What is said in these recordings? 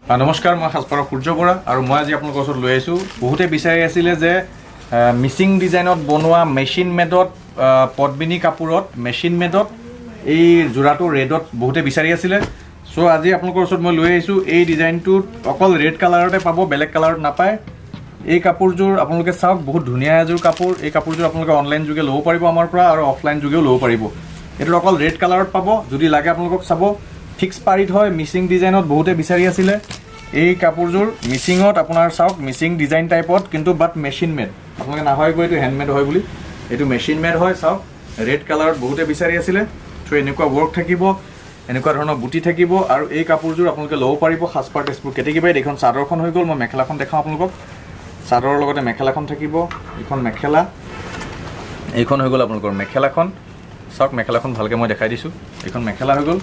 নমস্কাৰ, মই সাজপাৰৰ সূৰ্য বৰা আৰু মই আজি আপোনালোকৰ ওচৰত লৈ আহিছোঁ। বহুতে বিচাৰি আছিলে যে মিচিং ডিজাইনত বনোৱা মেচিন মেডত পদ্মিনী কাপোৰত মেচিন মেডত এই যোৰাটো ৰেডত বহুতে বিচাৰি আছিলে। চ' আজি আপোনালোকৰ ওচৰত মই লৈ আহিছোঁ। এই ডিজাইনটোত অকল ৰেড কালাৰতে পাব, বেলেগ কালাৰত নাপায়। এই কাপোৰযোৰ আপোনালোকে চাওক, বহুত ধুনীয়া এযোৰ কাপোৰ। এই কাপোৰযোৰ আপোনালোকে অনলাইন যোগে ল'ব পাৰিব আমাৰ পৰা আৰু অফলাইন যোগেও ল'ব পাৰিব। এইটোত অকল ৰেড কালাৰত পাব। যদি লাগে আপোনালোকক চাব, ফিক্স পাৰিত হয়, মিচিং ডিজাইনত বহুতে বিচাৰি আছিলে। এই কাপোৰযোৰ মিচিঙত আপোনাৰ চাওক, মিচিং ডিজাইন টাইপত, কিন্তু বাট মেচিন মেড। আপোনালোকে নাভাবিব এইটো হেণ্ডমেড হয় বুলি, এইটো মেচিন মেড হয়। চাওক, ৰেড কালাৰত বহুতে বিচাৰি আছিলে। চ' এনেকুৱা ৱৰ্ক থাকিব, এনেকুৱা ধৰণৰ বুটি থাকিব আৰু এই কাপোৰযোৰ আপোনালোকে ল'ব পাৰিব সাজপাৰ তেজপুৰ কেতেকীবাৰীত। এইখন চাদৰখন হৈ গ'ল। মই মেখেলাখন দেখাওঁ আপোনালোকক। চাদৰৰ লগতে মেখেলাখন থাকিব। এইখন মেখেলা, এইখন হৈ গ'ল আপোনালোকৰ মেখেলাখন। চাওক, মেখেলাখন ভালকৈ মই দেখাই দিছোঁ। এইখন মেখেলা হৈ গ'ল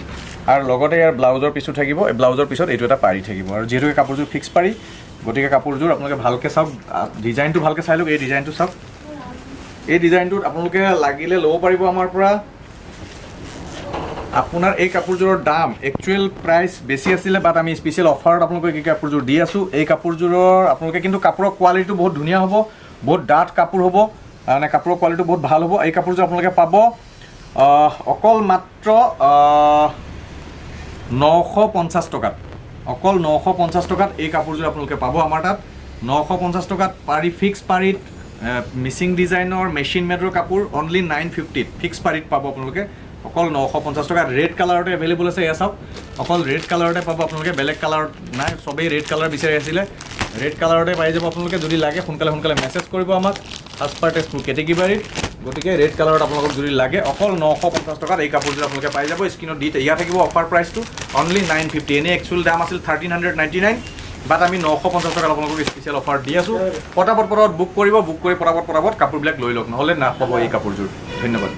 আৰু লগতে ইয়াৰ ব্লাউজৰ পিছো থাকিব। এই ব্লাউজৰ পিছত এইটো এটা পাৰি থাকিব আৰু যিহেতুকে কাপোৰযোৰ ফিক্স পাৰি, গতিকে কাপোৰযোৰ আপোনালোকে ভালকৈ চাওক, ডিজাইনটো ভালকৈ চাই লওক। এই ডিজাইনটো চাওক, এই ডিজাইনটোত আপোনালোকে লাগিলে ল'ব পাৰিব আমাৰ পৰা। আপোনাৰ এই কাপোৰযোৰৰ দাম একচুৱেল প্ৰাইচ বেছি আছিলে, বাট আমি স্পেচিয়েল অফাৰত আপোনালোকক এই কাপোৰযোৰ দি আছোঁ। এই কাপোৰযোৰৰ আপোনালোকে কিন্তু কাপোৰৰ কোৱালিটিটো বহুত ধুনীয়া হ'ব, বহুত ডাঠ কাপোৰ হ'ব, মানে কাপোৰৰ কোৱালিটিটো বহুত ভাল হ'ব। এই কাপোৰযোৰ আপোনালোকে পাব অকল মাত্ৰ 950 টকাত। অকল 950 টকাত এই কাপোৰযোৰ আপোনালোকে পাব আমাৰ তাত। 950 টকাত পাৰি, ফিক্স পাৰিত মিচিং ডিজাইনৰ মেচিন মেডৰ কাপোৰ অনলি 950ত ফিক্স পাৰিত পাব আপোনালোকে। অকল 950 টকাত ৰেড কালাৰতে এভেইলেবল আছে। এয়া চাওক, অকল ৰেড কালাৰতে পাব আপোনালোকে, বেলেগ কালাৰত নাই। চবেই ৰেড কালাৰ বিচাৰি আছিলে, ৰেড কালাৰতে পাই যাব আপোনালোকে। যদি লাগে সোনকালে মেছেজ কৰিব আমাক, সাজপাৰ তেজপুৰ কেতেকীবাৰীত। গতিকে ৰেড কালাৰত আপোনালোকক যদি লাগে, অকল 950 টকাত এই কাপোৰযোৰ আপোনালোকে পাই যাব। স্ক্ৰীনত দি ইয়াত থাকিব অফাৰ প্ৰাইচটো অনলি 950। এনেই একচুৱেল দাম আছিল 1399, বাট আমি 950 টকাত আপোনালোকক স্পেচিয়েল অফাৰ দি আছোঁ। পটাপট বুক কৰিব, বুক কৰি পটাপট কাপোৰবিলাক লৈ লওক, নহ'লে নাপাব এই কাপোৰযোৰ। ধন্যবাদ।